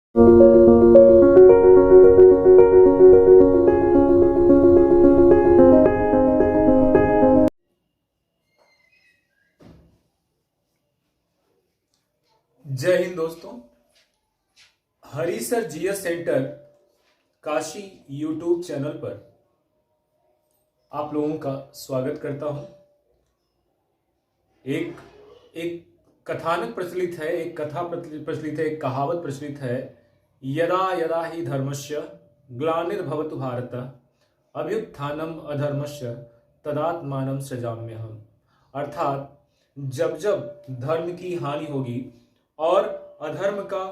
जय हिंद दोस्तों। Hari sir GS centre Kashi YouTube channel पर आप लोगों का स्वागत करता हूं। एक एक कथानक प्रचलित है, एक कथा प्रचलित है, एक कहावत प्रचलित है, यदा यदा ही धर्मस्य ग्लानिर्भवतु भारत अभ्युत्थानम अधर्मस्य तदात्मानं सृजाम्यहम्। अर्थात जब जब धर्म की हानि होगी और अधर्म का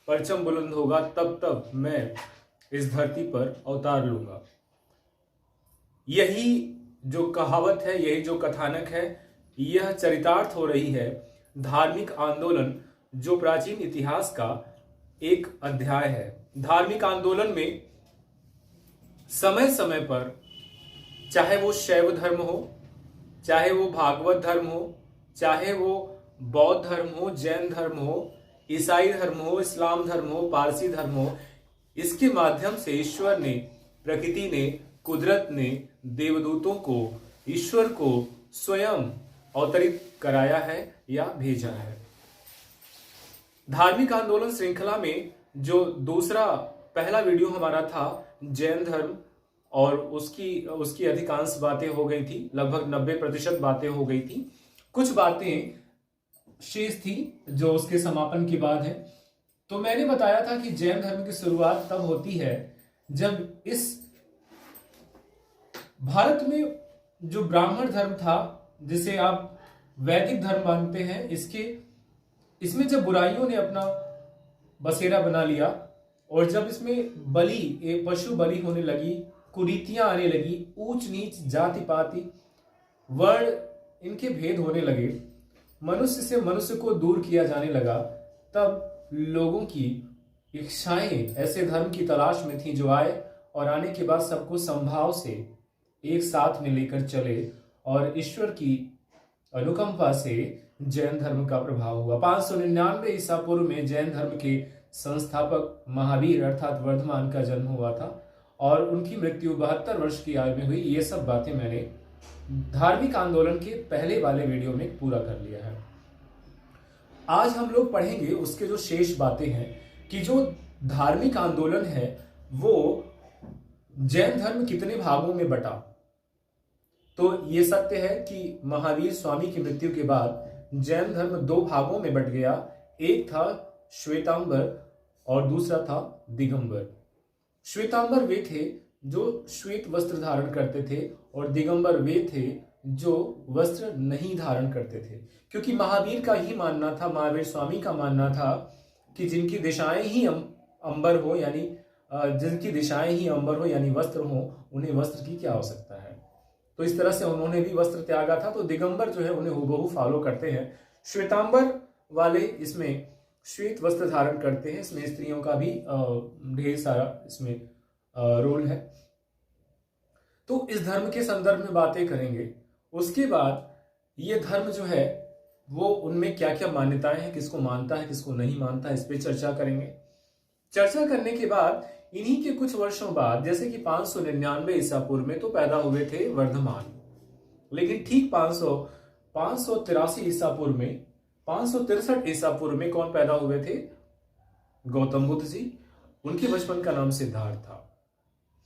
परचम बुलंद होगा, तब तब मैं इस धरती पर अवतार लूंगा। यही जो कहावत है, यही जो कथानक है, यह चरितार्थ हो रही है धार्मिक आंदोलन जो प्राचीन इतिहास का एक अध्याय है। धार्मिक आंदोलन में समय समय पर, चाहे वो शैव धर्म हो, चाहे वो भागवत धर्म हो, चाहे वो बौद्ध धर्म हो, जैन धर्म हो, ईसाई धर्म हो, इस्लाम धर्म हो, पारसी धर्म हो, इसके माध्यम से ईश्वर ने, प्रकृति ने, कुदरत ने देवदूतों को, ईश्वर को स्वयं अवतरित कराया है या भेजा है। धार्मिक आंदोलन श्रृंखला में जो पहला वीडियो हमारा था जैन धर्म, और उसकी अधिकांश बातें हो गई थी, लगभग 90% बातें हो गई थी। कुछ बातें शेष थी जो उसके समापन के बाद है। तो मैंने बताया था कि जैन धर्म की शुरुआत तब होती है जब इस भारत में जो ब्राह्मण धर्म था, जिसे आप वैदिक धर्म मानते हैं, इसमें जब बुराइयों ने अपना बसेरा बना लिया और जब इसमें पशु बलि होने लगी, कुरीतियां आने लगी, ऊंच नीच, जाति पाति, वर्ण, इनके भेद होने लगे, मनुष्य से मनुष्य को दूर किया जाने लगा, तब लोगों की इच्छाएं ऐसे धर्म की तलाश में थी जो आए और आने के बाद सबको संभाव से एक साथ में लेकर चले, और ईश्वर की अनुकंपा से जैन धर्म का प्रभाव हुआ। 599 ईसा पूर्व में जैन धर्म के संस्थापक महावीर अर्थात वर्धमान का जन्म हुआ था और उनकी मृत्यु 72 वर्ष की आयु में हुई। ये सब बातें मैंने धार्मिक आंदोलन के पहले वाले वीडियो में पूरा कर लिया है। आज हम लोग पढ़ेंगे उसके जो शेष बातें हैं कि जो धार्मिक आंदोलन है वो जैन धर्म कितने भागों में बटा। तो ये सत्य है कि महावीर स्वामी की मृत्यु के बाद जैन धर्म 2 भागों में बट गया। एक था श्वेतांबर और दूसरा था दिगंबर। श्वेतांबर वे थे जो श्वेत वस्त्र धारण करते थे और दिगंबर वे थे जो वस्त्र नहीं धारण करते थे, क्योंकि महावीर का ही मानना था, महावीर स्वामी का मानना था कि जिनकी दिशाएं ही अंबर हो, यानी वस्त्र हो, उन्हें वस्त्र की क्या आवश्यकता है। तो इस तरह से उन्होंने भी वस्त्र त्यागा था। तो दिगंबर जो है उन्हें हूबहू फॉलो करते हैं। श्वेतांबर वाले इसमें श्वेत वस्त्र धारण करते हैं। इसमें स्त्रियों का भी ढेर सारा इसमें रोल है। तो इस धर्म के संदर्भ में बातें करेंगे। उसके बाद ये धर्म जो है वो उनमें क्या क्या मान्यताएं हैं, किसको मानता है, किसको नहीं मानता है, इस पे चर्चा करेंगे। चर्चा करने के बाद इन्हीं के कुछ वर्षों बाद, जैसे कि 599 ईसा पूर्व में तो पैदा हुए थे वर्धमान, लेकिन ठीक 583 ईसा पूर्व में, 563 ईसा पूर्व में कौन पैदा हुए थे? गौतम बुद्ध जी। उनके बचपन का नाम सिद्धार्थ था।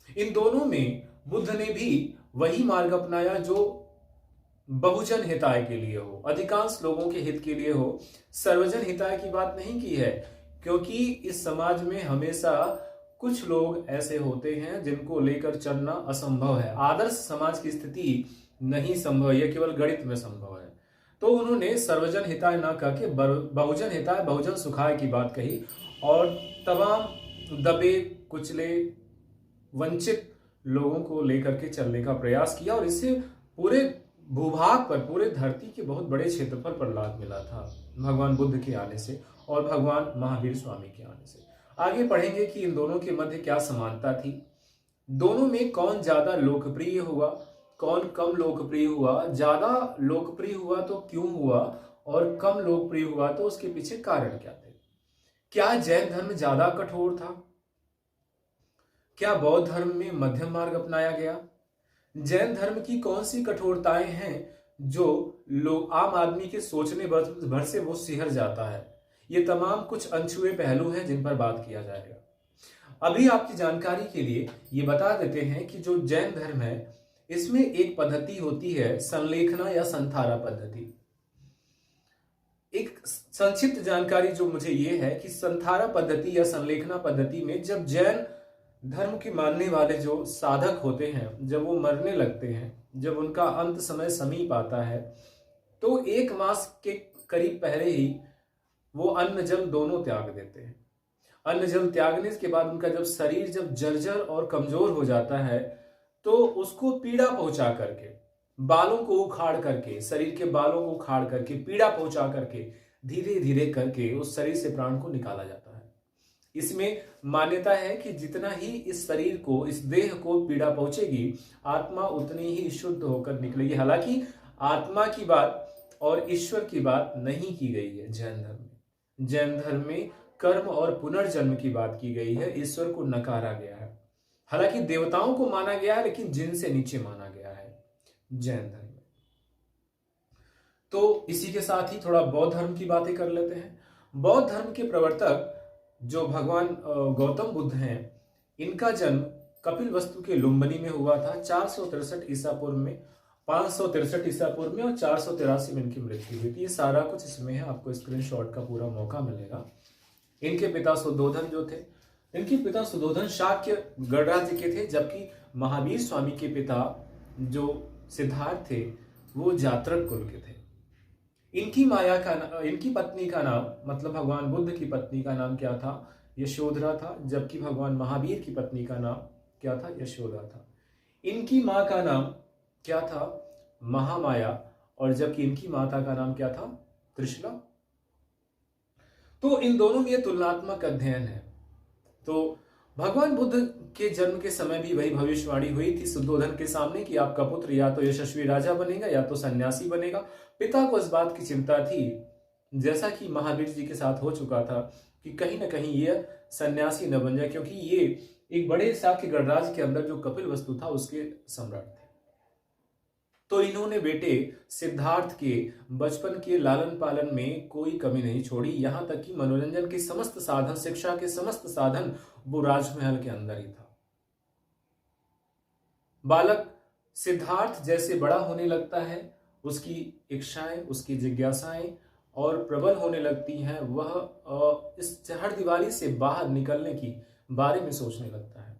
इन दोनों में बुद्ध ने भी वही मार्ग अपनाया जो बहुजन हिताय के लिए हो, अधिकांश लोगों के हित के लिए हो। सर्वजन हिताय की बात नहीं की है, क्योंकि इस समाज में हमेशा कुछ लोग ऐसे होते हैं जिनको लेकर चलना असंभव है। आदर्श समाज की स्थिति नहीं संभव, यह केवल गणित में संभव है। तो उन्होंने सर्वजन हिताय ना कह के बहुजन हिताय, बहुजन सुखाय की बात कही और तमाम दबे कुचले वंचित लोगों को लेकर के चलने का प्रयास किया, और इससे पूरे भूभाग पर, पूरे धरती के बहुत बड़े क्षेत्रफल पर लाभ मिला था भगवान बुद्ध के आने से और भगवान महावीर स्वामी के आने से। आगे पढ़ेंगे कि इन दोनों के मध्य क्या समानता थी, दोनों में कौन ज्यादा लोकप्रिय हुआ, कौन कम लोकप्रिय हुआ, ज्यादा लोकप्रिय हुआ तो क्यों हुआ और कम लोकप्रिय हुआ तो उसके पीछे कारण क्या थे। क्या जैन धर्म ज्यादा कठोर था? क्या बौद्ध धर्म में मध्यम मार्ग अपनाया गया? जैन धर्म की कौन सी कठोरताएं हैं जो लोग आम आदमी के सोचने भर से वो सिहर जाता है? ये तमाम कुछ अनछुए पहलू हैं जिन पर बात किया जाएगा। अभी आपकी जानकारी के लिए ये बता देते हैं कि जो जैन धर्म है इसमें एक पद्धति होती है संलेखना या संथारा पद्धति। एक संक्षिप्त जानकारी जो मुझे ये है कि संथारा पद्धति या संलेखना पद्धति में जब जैन धर्म के मानने वाले जो साधक होते हैं जब वो मरने लगते हैं, जब उनका अंत समय समीप आता है, तो 1 मास के करीब पहले ही वो अन्न जल दोनों त्याग देते हैं। अन्न जल त्यागने के बाद उनका जब शरीर जब जर्जर और कमजोर हो जाता है तो उसको पीड़ा पहुंचा करके, बालों को उखाड़ करके, शरीर के बालों को उखाड़ करके, पीड़ा पहुंचा करके धीरे धीरे करके उस शरीर से प्राण को निकाला जाता है। इसमें मान्यता है कि जितना ही इस शरीर को, इस देह को पीड़ा पहुंचेगी, आत्मा उतनी ही शुद्ध होकर निकलेगी। हालांकि आत्मा की बात और ईश्वर की बात नहीं की गई है जैन धर्म में। जैन धर्म में कर्म और पुनर्जन्म की बात की गई है, ईश्वर को नकारा गया है। हालांकि देवताओं को माना गया है लेकिन जिन से नीचे माना गया है जैन धर्म में। तो इसी के साथ ही थोड़ा बौद्ध धर्म की बातें कर लेते हैं। बौद्ध धर्म के प्रवर्तक जो भगवान गौतम बुद्ध हैं, इनका जन्म कपिलवस्तु के लुम्बिनी में हुआ था 463 ईसा पूर्व में, 563 ईसा पूर्व में और 483 में इनकी मृत्यु हुई थी। ये सारा कुछ इसमें है, आपको स्क्रीनशॉट का पूरा मौका मिलेगा। इनके पिता सुद्धोधन जो थे, इनके पिता सुद्धोधन शाक्य गणराज्य के थे, जबकि महावीर स्वामी के पिता जो सिद्धार्थ थे वो जात्रक कुल के थे। इनकी पत्नी का नाम, मतलब भगवान बुद्ध की पत्नी का नाम क्या था? यशोधरा था, जबकि भगवान महावीर की पत्नी का नाम क्या था? यशोदा था। इनकी माँ का नाम क्या था? महामाया, और जबकि इनकी माता का नाम क्या था? त्रिशला। तो इन दोनों में तुलनात्मक अध्ययन है। तो भगवान बुद्ध के जन्म के समय भी वही भविष्यवाणी हुई थी सुद्धोधन के सामने कि आपका पुत्र या तो यशस्वी राजा बनेगा या तो सन्यासी बनेगा। पिता को इस बात की चिंता थी, जैसा कि महावीर जी के साथ हो चुका था, कि कहीं ना कहीं यह सन्यासी न बन जाए, क्योंकि ये एक बड़े शाक्य गणराज्य के अंदर जो कपिलवस्तु था उसके सम्राट थे। तो इन्होंने बेटे सिद्धार्थ के बचपन के लालन पालन में कोई कमी नहीं छोड़ी, यहां तक कि मनोरंजन के समस्त साधन, शिक्षा के समस्त साधन वो राजमहल के अंदर ही था। बालक सिद्धार्थ जैसे बड़ा होने लगता है, उसकी इच्छाएं, उसकी जिज्ञासाएं और प्रबल होने लगती हैं। वह इस चरदीवारी से बाहर निकलने की बारे में सोचने लगता है,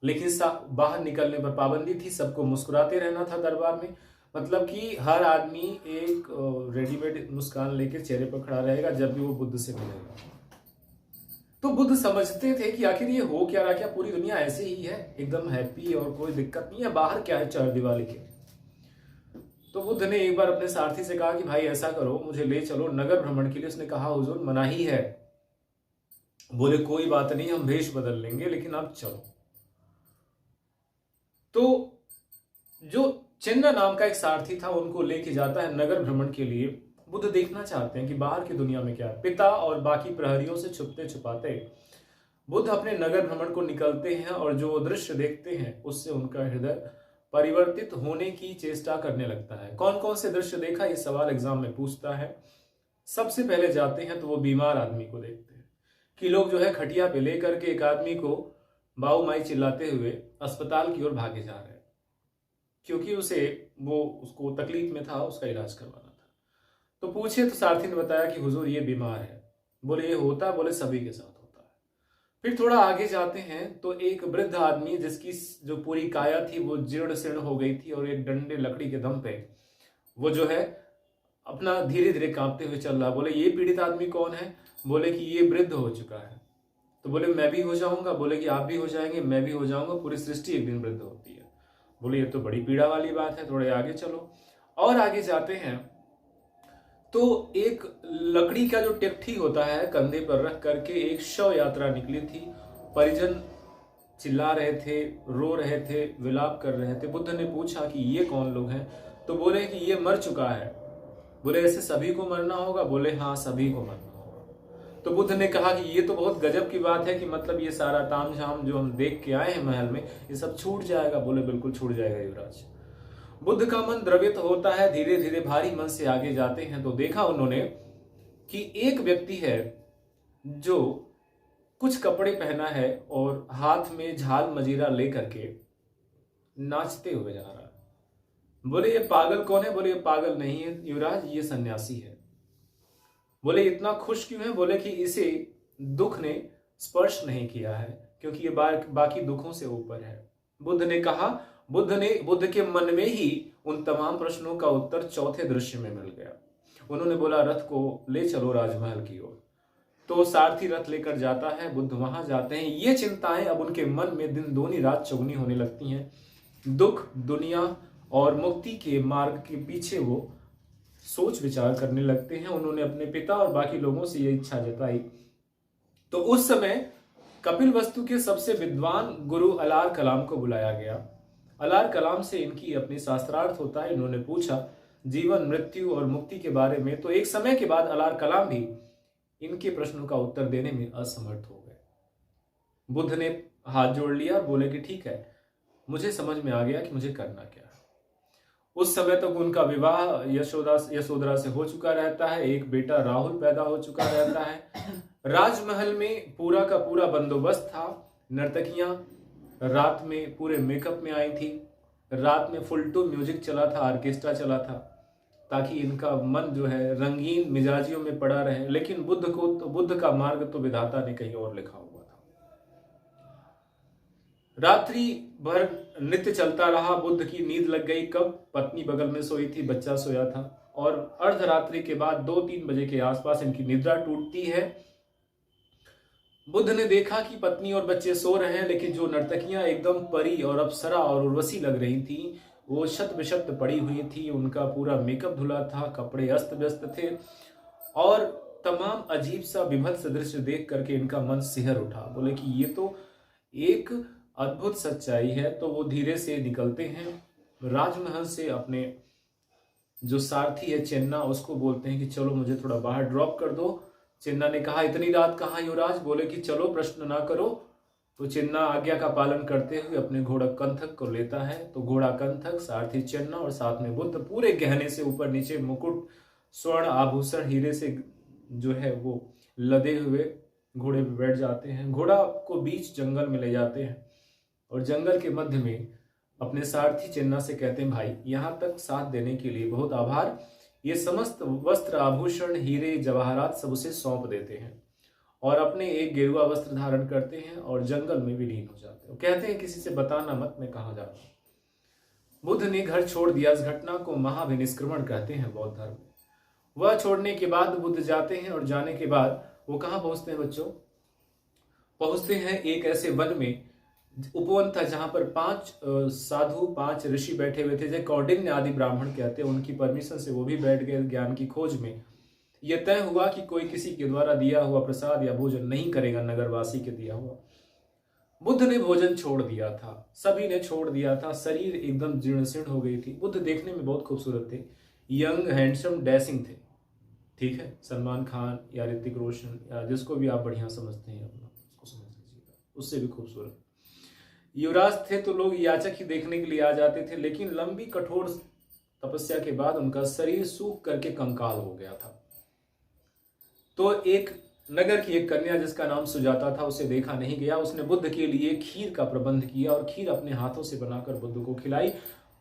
लेकिन बाहर निकलने पर पाबंदी थी। सबको मुस्कुराते रहना था दरबार में, मतलब कि हर आदमी एक रेडीमेड मुस्कान लेकर चेहरे पर खड़ा रहेगा जब भी वो बुद्ध से मिलेगा। तो बुद्ध समझते थे कि आखिर ये हो क्या रहा, क्या पूरी दुनिया ऐसे ही है, एकदम हैप्पी और कोई दिक्कत नहीं है, बाहर क्या है चरदीवारी के। तो बुद्ध ने एक बार अपने सारथी से कहा कि भाई ऐसा करो, मुझे ले चलो नगर भ्रमण के लिए। उसने कहा हुजूर मनाही है। बोले कोई बात नहीं, हम वेश बदल लेंगे, लेकिन आप चलो। तो जो चिन्ना नाम का एक सारथी था उनको लेके जाता है नगर भ्रमण के लिए। बुद्ध देखना चाहते हैं कि बाहर की दुनिया में क्या है। पिता और बाकी प्रहरियों से छुपते छुपाते बुद्ध अपने नगर भ्रमण को निकलते हैं, और जो दृश्य देखते हैं उससे उनका हृदय परिवर्तित होने की चेष्टा करने लगता है। कौन कौन से दृश्य देखा, ये सवाल एग्जाम में पूछता है। सबसे पहले जाते हैं तो वो बीमार आदमी को देखते हैं कि लोग जो है खटिया पे लेकर के एक आदमी को बाऊ माई चिल्लाते हुए अस्पताल की ओर भागे जा रहे हैं, क्योंकि उसको तकलीफ में था, उसका इलाज करवाना था। तो पूछे तो सारथी ने बताया कि हुजूर ये बीमार है। बोले ये होता है? बोले सभी के साथ होता है। फिर थोड़ा आगे जाते हैं तो एक वृद्ध आदमी जिसकी जो पूरी काया थी वो जीर्ण शीर्ण हो गई थी, और एक डंडे लकड़ी के दम पे वो जो है अपना धीरे धीरे कांपते हुए चल रहा। बोले ये पीड़ित आदमी कौन है? बोले कि ये वृद्ध हो चुका है। तो बोले मैं भी हो जाऊंगा? बोले कि आप भी हो जाएंगे, मैं भी हो जाऊंगा, पूरी सृष्टि एक दिन वृद्ध होती है। बोले ये तो बड़ी पीड़ा वाली बात है, थोड़े आगे चलो। और आगे जाते हैं तो एक लकड़ी का जो टिकठी होता है कंधे पर रख करके एक शव यात्रा निकली थी। परिजन चिल्ला रहे थे, रो रहे थे, विलाप कर रहे थे। बुद्ध ने पूछा कि ये कौन लोग हैं? तो बोले कि ये मर चुका है। बोले ऐसे सभी को मरना होगा? बोले हाँ सभी को मरना होगा। तो बुद्ध ने कहा कि ये तो बहुत गजब की बात है कि मतलब ये सारा तामझाम जो हम देख के आए हैं महल में, ये सब छूट जाएगा। बोले बिल्कुल छूट जाएगा युवराज। बुद्ध का मन द्रवित होता है, धीरे धीरे भारी मन से आगे जाते हैं। तो देखा उन्होंने कि एक व्यक्ति है जो कुछ कपड़े पहना है और हाथ में झाल मजीरा लेकर के नाचते हुए जा रहा है। बोले ये पागल कौन है? बोले ये पागल नहीं है युवराज, ये सन्यासी है। बोले इतना खुश क्यों है? बोले कि इसे दुख ने स्पर्श नहीं किया है, क्योंकि ये बाकी दुखों से ऊपर है। बुद्ध ने कहा, बुद्ध के मन में ही उन तमाम प्रश्नों का उत्तर चौथे दृश्य में मिल गया। उन्होंने बोला रथ को ले चलो राजमहल की ओर। तो सारथी रथ लेकर जाता है, बुद्ध वहां जाते हैं। ये चिंताएं अब उनके मन में दिन दूनी रात चौगुनी होने लगती हैं। दुख, दुनिया और मुक्ति के मार्ग के पीछे वो सोच विचार करने लगते हैं। उन्होंने अपने पिता और बाकी लोगों से ये इच्छा जताई। तो उस समय कपिलवस्तु के सबसे विद्वान गुरु अलार कलाम को बुलाया गया। अलार कलाम से इनकी अपनी शास्त्रार्थ होता है। इन्होंने पूछा जीवन, मृत्यु और मुक्ति के बारे में। तो एक समय के बाद अलार कलाम भी इनके प्रश्नों का उत्तर देने में असमर्थ हो गए। बुद्ध ने हाथ जोड़ लिया और बोले कि ठीक है, मुझे समझ में आ गया कि मुझे करना क्या है। उस समय तक उनका विवाह यशोधरा से हो चुका रहता है। एक बेटा राहुल पैदा हो चुका रहता है। राजमहल में पूरा का पूरा बंदोबस्त था। नर्तकियां रात में पूरे मेकअप में आई थी। रात में फुल टू म्यूजिक चला था, ऑर्केस्ट्रा चला था, ताकि इनका मन जो है रंगीन मिजाजियों में पड़ा रहे। लेकिन बुद्ध का मार्ग तो विधाता ने कहीं और लिखा हुआ था। रात्रि भर नृत्य चलता रहा। बुद्ध की नींद लग गई। कब? पत्नी बगल में सोई थी, बच्चा सोया था। और अर्धरात्रि के बाद 2-3 बजे के आसपास इनकी निद्रा टूटती है। बुद्ध ने देखा कि पत्नी और बच्चे सो रहे हैं, लेकिन जो नर्तकियां एकदम परी और अप्सरा और उर्वशी लग रही थी, वो शत विशत पड़ी हुई थी। उनका पूरा मेकअप धुला था, कपड़े अस्त व्यस्त थे और तमाम अजीब सा विभत्स दृश्य देख करके इनका मन सिहर उठा। बोले कि ये तो एक अद्भुत सच्चाई है। तो वो धीरे से निकलते हैं राजमहल से। अपने जो सारथी है चेन्ना, उसको बोलते हैं कि चलो मुझे थोड़ा बाहर ड्रॉप कर दो। चेन्ना ने कहा इतनी रात कहाँ युवराज? बोले कि चलो प्रश्न ना करो। तो चेन्ना आज्ञा का पालन करते हुए अपने घोड़ा कंथक को लेता है। तो घोड़ा कंथक, सारथी चेन्ना और साथ में बुद्ध पूरे गहने से ऊपर नीचे मुकुट, स्वर्ण आभूषण, हीरे से जो है वो लदे हुए घोड़े पे बैठ जाते हैं। घोड़ा को बीच जंगल में ले जाते हैं और जंगल के मध्य में अपने सारथी चेन्ना से कहते हैं भाई यहाँ तक साथ देने के लिए बहुत आभार। ये समस्त वस्त्र, आभूषण, हीरे, जवाहरात सब उसे सौंप देते हैं और अपने एक गेरुआ वस्त्र धारण करते हैं और जंगल में विलीन हो जाते हैं। कहते हैं किसी से बताना मत, मैं कहाँ जा रहा हूं। बुद्ध ने घर छोड़ दिया। इस घटना को महाविनिष्क्रमण कहते हैं बौद्ध धर्म में। वह छोड़ने के बाद बुद्ध जाते हैं और जाने के बाद वो कहाँ पहुंचते हैं बच्चों? पहुंचते हैं एक ऐसे वन में, उपवन था, जहां पर 5 साधु, 5 ऋषि बैठे हुए थे, जो कौंडिन्य आदि ब्राह्मण कहते हैं। उनकी परमिशन से वो भी बैठ गए ज्ञान की खोज में। यह तय हुआ कि कोई किसी के द्वारा दिया हुआ प्रसाद या भोजन नहीं करेगा, नगरवासी के दिया हुआ। बुद्ध ने भोजन छोड़ दिया था, सभी ने छोड़ दिया था। शरीर एकदम जीर्ण शीर्ण हो गई थी। बुद्ध देखने में बहुत खूबसूरत थे, यंग, हैंडसम, डैशिंग थे। ठीक है, सलमान खान या ऋतिक रोशन या जिसको भी आप बढ़िया समझते हैं अपना, उसको समझ लीजिएगा, उससे भी खूबसूरत युवराज थे। तो लोग याचक ही देखने के लिए आ जाते थे। लेकिन लंबी कठोर तपस्या के बाद उनका शरीर सूख करके कंकाल हो गया था। तो एक नगर की एक कन्या जिसका नाम सुजाता था, उसे देखा नहीं गया। उसने बुद्ध के लिए खीर का प्रबंध किया और खीर अपने हाथों से बनाकर बुद्ध को खिलाई।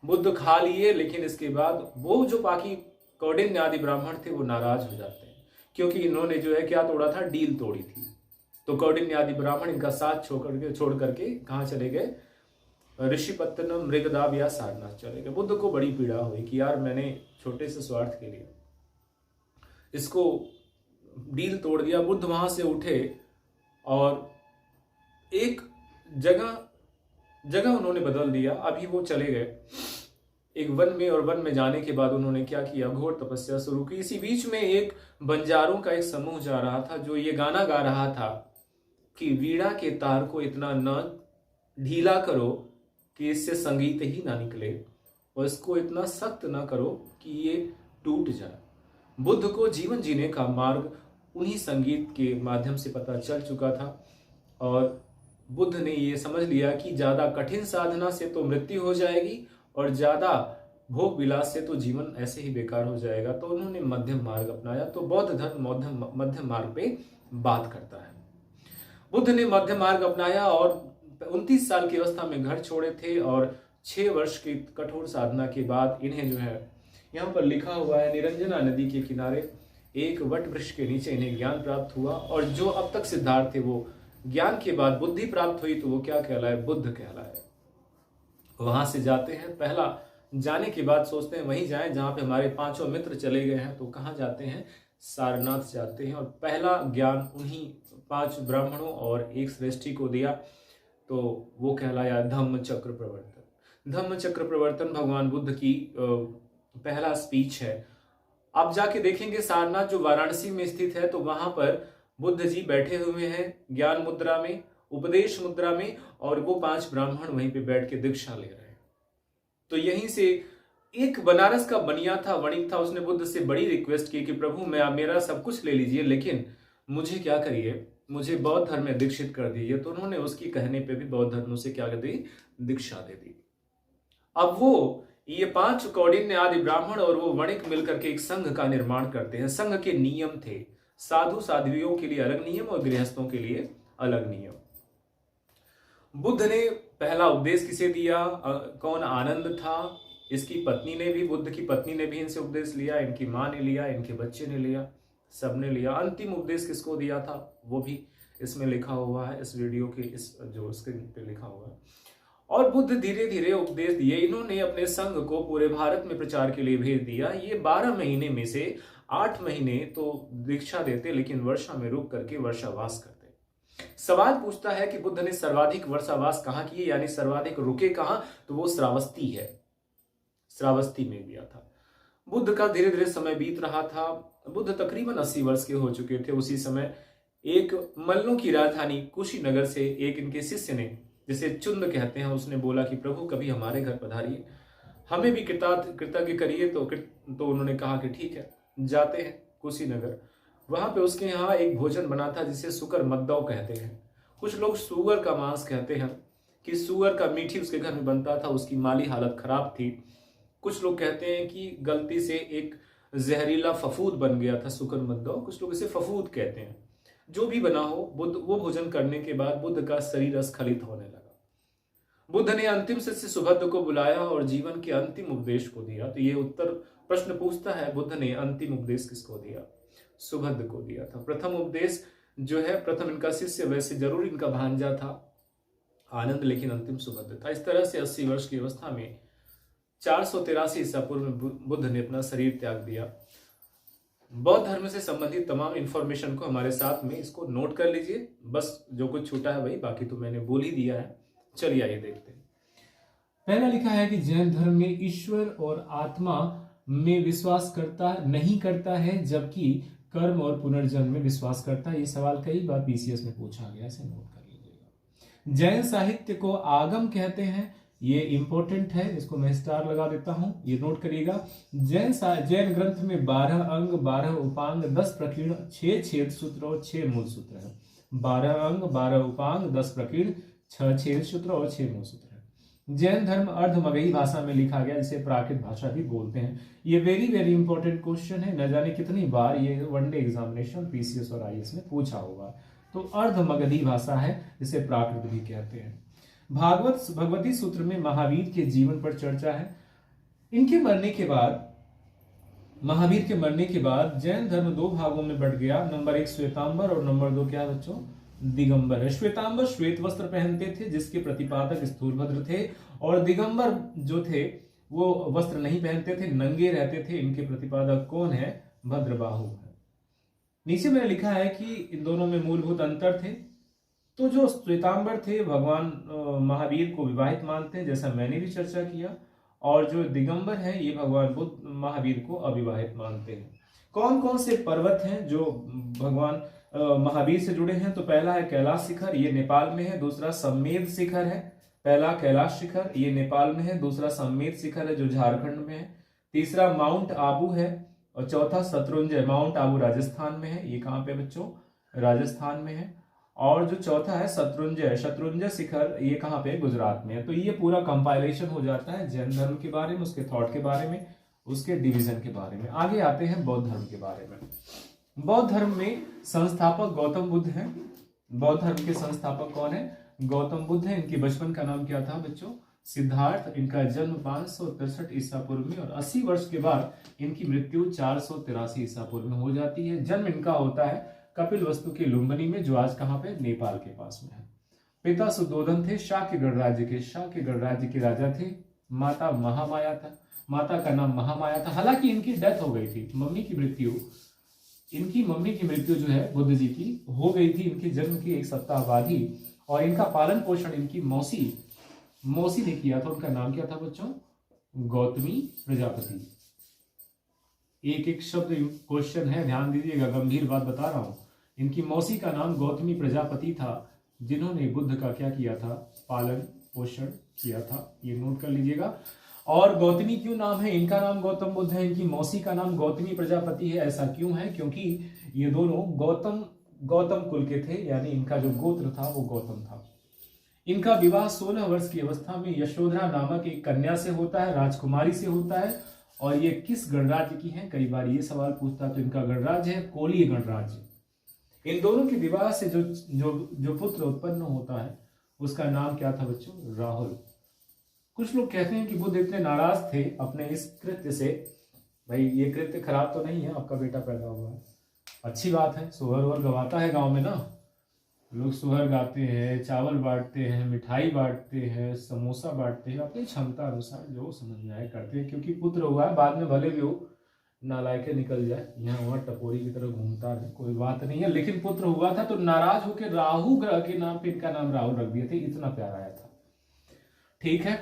बुद्ध खा लिए, लेकिन इसके बाद वो जो बाकी कौंडिन्य आदि ब्राह्मण थे वो नाराज हो जाते हैं, क्योंकि इन्होंने जो है क्या तोड़ा था? डील तोड़ी थी। तो कौंडिन्य आदि ब्राह्मण इनका साथ छोड़ करके कहाँ चले गए? ऋषिपत्तनम, मृगदाव या सारनाथ चले गए। बुद्ध को बड़ी पीड़ा हुई कि यार मैंने छोटे से स्वार्थ के लिए इसको डील तोड़ दिया। बुद्ध वहां से उठे और एक जगह उन्होंने बदल दिया। अभी वो चले गए एक वन में, और वन में जाने के बाद उन्होंने क्या किया? घोर तपस्या शुरू की। इसी बीच में एक बंजारों का एक समूह जा रहा था, जो ये गाना गा रहा था कि वीणा के तार को इतना न ढीला करो कि इससे संगीत ही ना निकले, और इसको इतना सख्त ना करो कि ये टूट जाए। बुद्ध को जीवन जीने का मार्ग उन्हीं संगीत के माध्यम से पता चल चुका था। और बुद्ध ने ये समझ लिया कि ज़्यादा कठिन साधना से तो मृत्यु हो जाएगी और ज़्यादा भोग विलास से तो जीवन ऐसे ही बेकार हो जाएगा। तो उन्होंने मध्यम मार्ग अपनाया। तो बौद्ध धर्म मध्यम मार्ग पे बात करता है। बुद्ध ने मध्यम मार्ग अपनाया और 29 साल की अवस्था में घर छोड़े थे और 6 वर्ष की कठोर साधना के बाद इन्हें जो है, यहाँ पर लिखा हुआ है, निरंजना नदी के किनारे एक वट वृक्ष के नीचे इन्हें ज्ञान प्राप्त हुआ। और जो अब तक सिद्धार्थ थे वो ज्ञान के बाद बुद्धि प्राप्त हुई तो वो क्या कहलाए? बुद्ध कहलाए। वहां से जाते हैं। पहला जाने के बाद सोचते हैं वहीं जाएं जहां पे हमारे 5 मित्र चले गए हैं। तो कहाँ जाते हैं? सारनाथ जाते हैं। और पहला ज्ञान उन्हीं 5 ब्राह्मणों और एक श्रेष्ठी को दिया। तो वो कहलाया धम्म चक्र प्रवर्तन। धम्म चक्र प्रवर्तन भगवान बुद्ध की पहला स्पीच है। आप जाके देखेंगे सारनाथ जो वाराणसी में स्थित है, तो वहां पर बुद्ध जी बैठे हुए हैं ज्ञान मुद्रा में, उपदेश मुद्रा में, और वो 5 ब्राह्मण वहीं पे बैठ के दीक्षा ले रहे हैं। तो यहीं से एक बनारस का बनिया था, वणिक था, उसने बुद्ध से बड़ी रिक्वेस्ट की कि प्रभु मैं मेरा सब कुछ ले लीजिए, लेकिन मुझे क्या करिए, मुझे बौद्ध धर्म में दीक्षित कर दीजिए। तो उन्होंने उसकी कहने पे भी बौद्ध धर्म से क्या कर दी? दीक्षा दे दी। अब वो ये 5 कौंडिन्य आदि ब्राह्मण और वो वणिक मिलकर के एक संघ का निर्माण करते हैं। संघ के नियम थे, साधु साध्वियों के लिए अलग नियम और गृहस्थों के लिए अलग नियम। बुद्ध ने पहला उपदेश किसे दिया? कौन? आनंद था। इसकी पत्नी ने भी, बुद्ध की पत्नी ने भी इनसे उपदेश लिया, इनकी माँ ने लिया, इनके बच्चे ने लिया, सबने लिया। अंतिम उपदेश किसको दिया था वो भी इसमें लिखा हुआ है, इस वीडियो के इस जो स्क्रीन पे लिखा हुआ है। और बुद्ध धीरे धीरे उपदेश दिए। इन्होंने अपने संघ को पूरे भारत में प्रचार के लिए भेज दिया। ये 12 महीने में से 8 महीने तो दीक्षा देते, लेकिन वर्षा में रुक करके वर्षावास करते। सवाल पूछता है कि बुद्ध ने सर्वाधिक वर्षावास कहाँ किए, यानी सर्वाधिक रुके कहाँ? तो वो श्रावस्ती है, श्रावस्ती में दिया था। बुद्ध का धीरे धीरे समय बीत रहा था। बुद्ध तकरीबन 80 वर्ष के हो चुके थे। उसी समय एक मल्लों की राजधानी कुशीनगर से एक इनके शिष्य ने, जिसे चुंद कहते हैं, उसने बोला कि प्रभु कभी हमारे घर पधारिए, हमें भी कृतज्ञ करिए। तो उन्होंने कहा कि ठीक है, जाते हैं कुशीनगर। वहां पे उसके यहाँ एक भोजन बना था जिसे सुकर मद्दव कहते हैं। कुछ लोग सुअर का मांस कहते हैं कि सुअर का मीठी उसके घर में बनता था, उसकी माली हालत खराब थी। कुछ लोग कहते हैं कि गलती से एक जहरीला फफूद बन गया था सुकर मद्दव, कुछ लोग इसे फफूद कहते हैं। जो भी बना हो, बुद्ध वो भोजन करने के बाद बुद्ध का शरीर स्खलित होने लगा। बुद्ध ने अंतिम शिष्य सुभद्र को बुलाया और जीवन के अंतिम उपदेश को दिया। तो ये उत्तर प्रश्न पूछता है, बुद्ध ने अंतिम उपदेश किसको दिया? सुभद्र को दिया था। प्रथम उपदेश जो है, प्रथम इनका शिष्य वैसे जरूर इनका भांजा था आनंद, लेकिन अंतिम सुभद्र था। इस तरह से 80 वर्ष की अवस्था में 483 ईसा पूर्व में बुद्ध ने अपना शरीर त्याग दिया। बौद्ध धर्म से संबंधित तमाम इंफॉर्मेशन को हमारे साथ में इसको नोट कर लीजिए। बस जो कुछ छूटा है वही, बाकी तो मैंने बोल ही दिया है। चलिए आइए देखते हैं। पहला लिखा है कि जैन धर्म में ईश्वर और आत्मा में विश्वास नहीं करता है, जबकि कर्म और पुनर्जन्म में विश्वास करता है। ये सवाल कई बार पीसीएस में पूछा गया, इसे नोट कर लीजिएगा। जैन साहित्य को आगम कहते हैं, ये इंपॉर्टेंट है, इसको मैं स्टार लगा देता हूं, ये नोट करिएगा। जैन ग्रंथ में 12 अंग, 12 उपांग, 10 प्रकीर्ण, 6 छेद सूत्र और 6 मूल सूत्र है। 12 अंग, 12 उपांग, 10 प्रकीर्ण, 6 छेद सूत्र और 6 मूल सूत्र है। जैन धर्म अर्ध मगही भाषा में लिखा गया, जिसे प्राकृत भाषा भी बोलते हैं। ये वेरी वेरी इंपॉर्टेंट क्वेश्चन है, न जाने कितनी बार ये वनडे एग्जामिनेशन पीसीएस और आईएएस में पूछा होगा। तो अर्ध मगधी भाषा है, जिसे प्राकृत भी कहते हैं। भगवती सूत्र में महावीर के जीवन पर चर्चा है। इनके मरने के बाद, महावीर के मरने के बाद जैन धर्म 2 भागों में बढ़ गया। नंबर 1 श्वेतांबर और नंबर 2 क्या बच्चों? दिगंबर है। श्वेतांबर श्वेत वस्त्र पहनते थे, जिसके प्रतिपादक स्थूलभद्र थे, और दिगंबर जो थे वो वस्त्र नहीं पहनते थे, नंगे रहते थे। इनके प्रतिपादक कौन है? भद्रबाहु है। नीचे मैंने लिखा है कि इन दोनों में मूलभूत अंतर थे। तो जो श्वेतांबर थे भगवान महावीर को विवाहित मानते हैं, जैसा मैंने भी चर्चा किया, और जो दिगंबर है ये भगवान बुद्ध महावीर को अविवाहित मानते हैं। कौन कौन से पर्वत हैं जो भगवान महावीर से जुड़े हैं? तो पहला है कैलाश शिखर, ये नेपाल में है। दूसरा सम्मेद शिखर है। पहला कैलाश शिखर, ये नेपाल में है। दूसरा सम्मेद शिखर है, जो झारखंड में है। तीसरा माउंट आबू है, और चौथा शत्रुंजय, माउंट आबू राजस्थान में है। ये कहाँ पे बच्चों? राजस्थान में है। और जो चौथा है शत्रुंजय, शत्रुंजय शिखर, ये कहाँ पे? गुजरात में है। तो ये पूरा कंपाइलेशन हो जाता है जैन धर्म के बारे में, उसके थॉट के बारे में, उसके डिवीजन के बारे में। आगे आते हैं बौद्ध धर्म के बारे में। बौद्ध धर्म में संस्थापक गौतम बुद्ध हैं। बौद्ध धर्म के संस्थापक कौन है? गौतम बुद्ध है। इनके बचपन का नाम क्या था बच्चों? सिद्धार्थ। इनका जन्म 563 ईसा पूर्व में और 80 वर्ष के बाद इनकी मृत्यु 483 ईसा पूर्व में हो जाती है। जन्म इनका होता है कपिल वस्तु के लुम्बिनी में, जो आज कहाँ पे? नेपाल के पास में है। पिता सुद्धोधन थे, शाक्य गणराज्य के राजा थे। माता महामाया था, माता का नाम महामाया था। हालांकि इनकी डेथ हो गई थी, इनकी मम्मी की मृत्यु जो है बुद्ध जी की हो गई थी इनके जन्म के 1 सप्ताह बाद ही। और इनका पालन पोषण इनकी मौसी ने किया था। उनका नाम क्या था बच्चों? गौतमी प्रजापति। एक एक शब्द क्वेश्चन है, ध्यान दीजिएगा, गंभीर बात बता रहा हूं। इनकी मौसी का नाम गौतमी प्रजापति था, जिन्होंने बुद्ध का क्या किया था? पालन पोषण किया था। ये नोट कर लीजिएगा। और गौतमी क्यों नाम है? इनका नाम गौतम बुद्ध है, इनकी मौसी का नाम गौतमी प्रजापति है। ऐसा क्यों है? क्योंकि ये दोनों गौतम कुल के थे, यानी इनका जो गोत्र था वो गौतम था। इनका विवाह 16 वर्ष की अवस्था में यशोधरा नामक एक कन्या से होता है, राजकुमारी से होता है। और ये किस गणराज्य की है? कई बार ये सवाल पूछता है। तो इनका गणराज्य है कोलीय गणराज्य। इन दोनों के विवाह से जो पुत्र उत्पन्न होता है उसका नाम क्या था बच्चों? राहुल। कुछ लोग कहते हैं कि बुद्ध इतने नाराज थे अपने इस कृत्य से। भाई ये कृत्य खराब तो नहीं है, आपका बेटा पैदा हुआ है, अच्छी बात है। सोहर वोहर गवाता है गांव में ना, लोग सोहर गाते हैं, चावल बांटते हैं, मिठाई बांटते हैं, समोसा बांटते हैं, अपनी क्षमता अनुसार जो समझ में आए करते हैं। क्योंकि पुत्र हुआ है, बाद में भले भी वो नालायके निकल जाए, यहाँ वहाँ टपोरी की तरह घूमता रहे, कोई बात नहीं है। लेकिन पुत्र हुआ था तो नाराज होकर राहु ग्रह के नाम पे इनका नाम राहुल रख दिए थे, इतना प्यार आया था। ठीक है।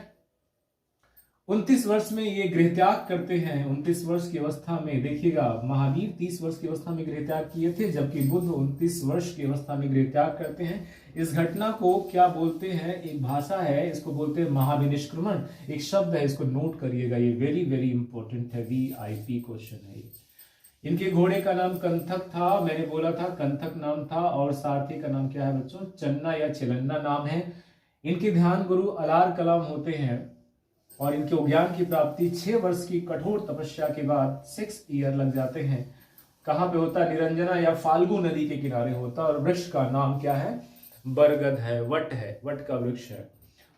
29 वर्ष में ये गृहत्याग करते हैं। 29 वर्ष की अवस्था में, देखिएगा, महावीर 30 वर्ष की अवस्था में गृहत्याग किए थे, जबकि बुद्ध 29 वर्ष की अवस्था में गृहत्याग करते हैं। इस घटना को क्या बोलते हैं? एक भाषा है, इसको बोलते हैं महाविनिष्क्रमण। एक शब्द है, इसको नोट करिएगा, ये वेरी वेरी इंपॉर्टेंट है, VIP क्वेश्चन है ये। इनके घोड़े का नाम कंथक था, मैंने बोला था कंथक नाम था। और सारथी का नाम क्या है बच्चों? चन्ना या चिलन्ना नाम है। इनके ध्यान गुरु अलार कलाम होते हैं। और इनके ज्ञान की प्राप्ति 6 वर्ष की कठोर तपस्या के बाद 6 ईयर लग जाते हैं। कहाँ पे होता है? निरंजना या फाल्गु नदी के किनारे होता है। और वृक्ष का नाम क्या है? बरगद है, वट का वृक्ष है।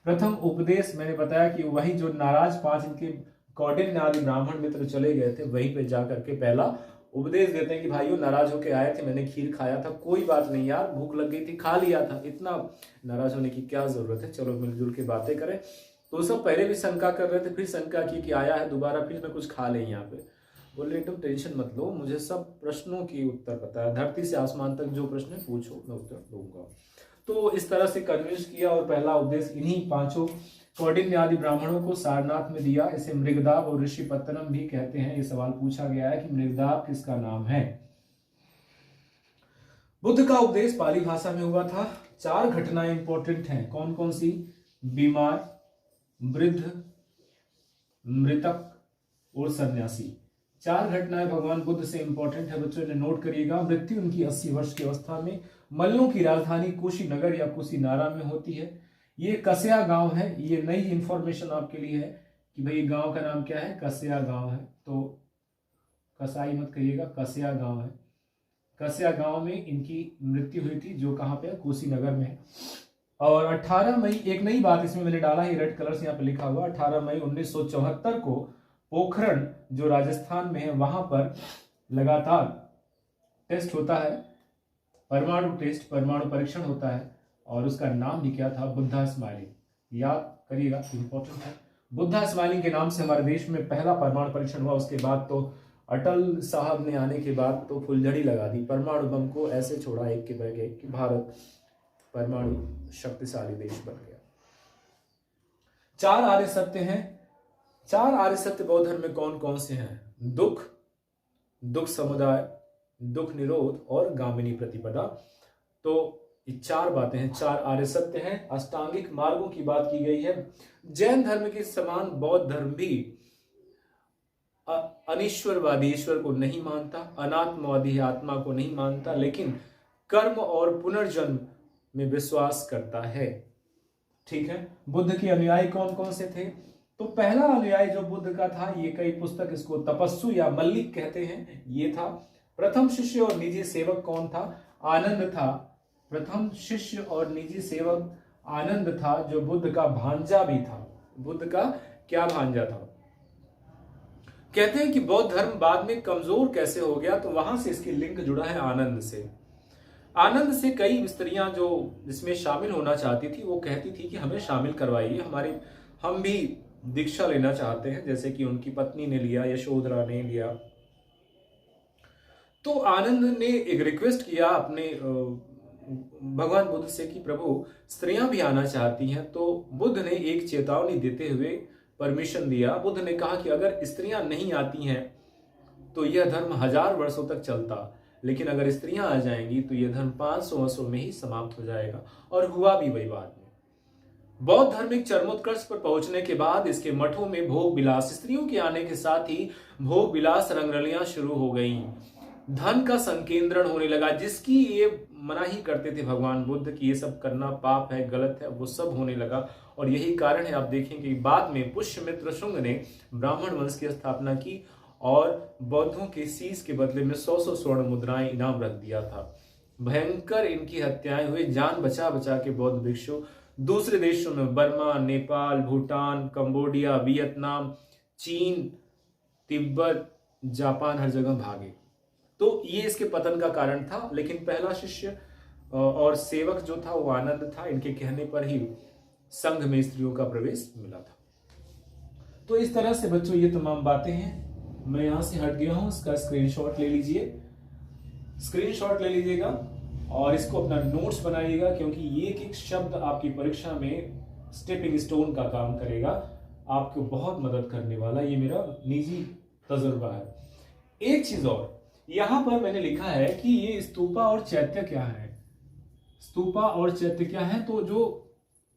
प्रथम उपदेश मैंने बताया कि वही जो नाराज 5 इनके कौंडिन्य आदि ब्राह्मण मित्र चले गए थे, वहीं पे जाकर के पहला उपदेश देते हैं कि भाइयों, नाराज होके आए थे, मैंने खीर खाया था, कोई बात नहीं यार, भूख लग गई थी, खा लिया था, इतना नाराज होने की क्या जरूरत है, चलो मिलजुल के बातें करें। तो सब पहले भी शंका कर रहे थे, फिर शंका की कि आया है दोबारा, फिर मैं कुछ खा ले यहाँ पे। बोले एकदम टेंशन मत लो, मुझे सब प्रश्नों की उत्तर पता है, धरती से आसमान तक जो प्रश्न पूछो मैं उत्तर दूंगा। तो इस तरह से कन्विंस किया और पहला उपदेश इन्हीं 5 कौंडिन्य आदि ब्राह्मणों को सारनाथ में दिया। इसे मृगदाब और ऋषिपत्तनम भी कहते हैं। ये सवाल पूछा गया है कि मृगदाब किसका नाम है? बुद्ध का उपदेश पाली भाषा में हुआ था। 4 घटनाएं इंपॉर्टेंट हैं। कौन कौन सी? बीमार, वृद्ध, मृतक और सन्यासी। 4 घटनाएं भगवान बुद्ध से इंपॉर्टेंट है बच्चों ने, नोट करिएगा। मृत्यु उनकी 80 वर्ष की अवस्था में मल्लों की राजधानी कुशीनगर या कुशीनारा में होती है। ये कस्या गांव है। ये नई इंफॉर्मेशन आपके लिए है कि भाई गांव का नाम क्या है? कस्या गांव है। तो कसाई मत कहिएगा, कस्या गांव है। कस्या गांव में इनकी मृत्यु हुई थी, जो कहां पे है? कुशीनगर में। और 18 मई, एक नई बात इसमें मैंने डाला है, रेड कलर से यहाँ पे लिखा हुआ, 18 मई 1974 को पोखरण जो राजस्थान में है वहां पर लगातार टेस्ट होता है, परमाणु टेस्ट, परमाणु परीक्षण होता है। और उसका नाम भी क्या था? बुद्धा स्माइलिंग। याद करिएगा, इंपॉर्टेंट है। बुद्धा स्माइलिंग के नाम से हमारे देश में पहला परमाणु परीक्षण हुआ। उसके बाद तो अटल साहब ने आने के बाद तो फुलझड़ी लगा दी, परमाणु बम को ऐसे छोड़ा एक के बैग एक कि भारत परमाणु शक्तिशाली देश बन गया। 4 आर्य सत्य हैं। 4 आर्य सत्य बौद्ध धर्म में कौन कौन से हैं? दुख, दुख समुदाय, दुख निरोध और गामिनी प्रतिपदा। तो ये 4 बातें हैं, 4 आर्य सत्य हैं। अष्टांगिक मार्गों की बात की गई है। जैन धर्म के समान बौद्ध धर्म भी अनिश्वरवादी ईश्वर को नहीं मानता, अनात्मवादी आत्मा को नहीं मानता, लेकिन कर्म और पुनर्जन्म में विश्वास करता है। ठीक है, बुद्ध के अनुयायी कौन कौन से थे? तो पहला अनुयायी जो बुद्ध का था, ये कई पुस्तक इसको तपस्सु या मल्लिक कहते हैं, ये था। प्रथम शिष्य और निजी सेवक कौन था? आनंद था। प्रथम शिष्य और निजी सेवक आनंद था, जो बुद्ध का भांजा भी था। बुद्ध का क्या भांजा था? कहते हैं कि बौद्ध धर्म बाद में कमजोर कैसे हो गया, तो वहां से इसकी लिंक जुड़ा है आनंद से। आनंद से कई स्त्रियां जो इसमें शामिल होना चाहती थी, वो कहती थी कि हमें शामिल करवाइए, हम भी दीक्षा लेना चाहते हैं, जैसे कि उनकी पत्नी ने लिया, यशोधरा ने लिया। तो आनंद ने एक रिक्वेस्ट किया अपने भगवान बुद्ध से कि प्रभु, स्त्रियां भी आना चाहती हैं। तो बुद्ध ने एक चेतावनी देते हुए परमिशन दिया। बुद्ध ने कहा कि अगर स्त्रियां नहीं आती हैं तो यह धर्म 1000 वर्षों तक चलता, लेकिन अगर स्त्रियां आ जाएंगी तो यह धर्म 500 वर्षों में ही समाप्त हो जाएगा। और हुआ भी वही बाद में। बौद्ध धर्म एक चरमोत्कर्ष पर पहुंचने के बाद इसके मठों में भोग विलास, स्त्रियों के आने के साथ ही भोग विलास रंगरलियां शुरू हो गई, धन का संकेंद्रण होने लगा। जिसकी ये मनाही करते थे भगवान बुद्ध कि ये सब करना पाप है, गलत है, वो सब होने लगा। और यही कारण है, आप देखें कि बाद में पुष्यमित्र शुंग ने ब्राह्मण वंश की स्थापना की और बौद्धों के शीश के बदले में 100 स्वर्ण मुद्राएं इनाम रख दिया था। भयंकर इनकी हत्याएं हुई। जान बचा बचा के बौद्ध भिक्षु दूसरे देशों में, Burma, Nepal, Bhutan, Cambodia, Vietnam, चीन, तिब्बत, जापान, हर जगह भागे। तो ये इसके पतन का कारण था। लेकिन पहला शिष्य और सेवक जो था वो आनंद था। इनके कहने पर ही संघ में स्त्रियों का प्रवेश मिला था। तो इस तरह से बच्चों ये तमाम बातें हैं। मैं यहां से हट गया हूं, इसका स्क्रीनशॉट ले लीजिए, स्क्रीनशॉट ले लीजिएगा और इसको अपना नोट्स बनाइएगा, क्योंकि ये एक शब्द आपकी परीक्षा में स्टेपिंग स्टोन का काम करेगा, आपको बहुत मदद करने वाला। ये मेरा निजी तजुर्बा है। एक चीज और, यहां पर मैंने लिखा है कि ये स्तूपा और चैत्य क्या है। स्तूपा और चैत्य क्या है? तो जो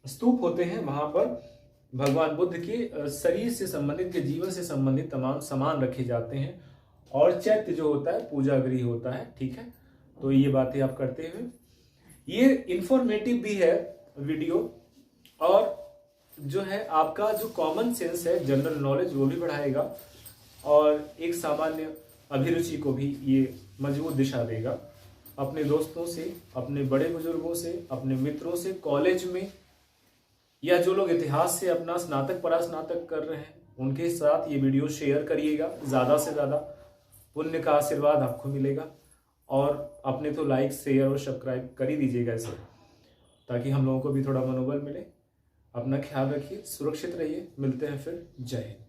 स्तूप होते हैं वहां पर भगवान बुद्ध के शरीर से संबंधित, के जीवन से संबंधित तमाम सामान रखे जाते हैं, और चैत्य जो होता है पूजा गृह होता है। ठीक है, तो ये बातें आप करते हुए, ये इंफॉर्मेटिव भी है वीडियो, और जो है आपका जो कॉमन सेंस है, जनरल नॉलेज, वो भी बढ़ाएगा, और एक सामान्य अभिरुचि को भी ये मजबूत दिशा देगा। अपने दोस्तों से, अपने बड़े बुजुर्गों से, अपने मित्रों से, कॉलेज में, या जो लोग इतिहास से अपना स्नातक परास्नातक कर रहे हैं, उनके साथ ये वीडियो शेयर करिएगा। ज़्यादा से ज़्यादा पुण्य का आशीर्वाद आपको मिलेगा। और अपने तो लाइक, शेयर और सब्सक्राइब कर ही दीजिएगा इसे, ताकि हम लोगों को भी थोड़ा मनोबल मिले। अपना ख्याल रखिए, सुरक्षित रहिए, मिलते हैं फिर। जय हिंद।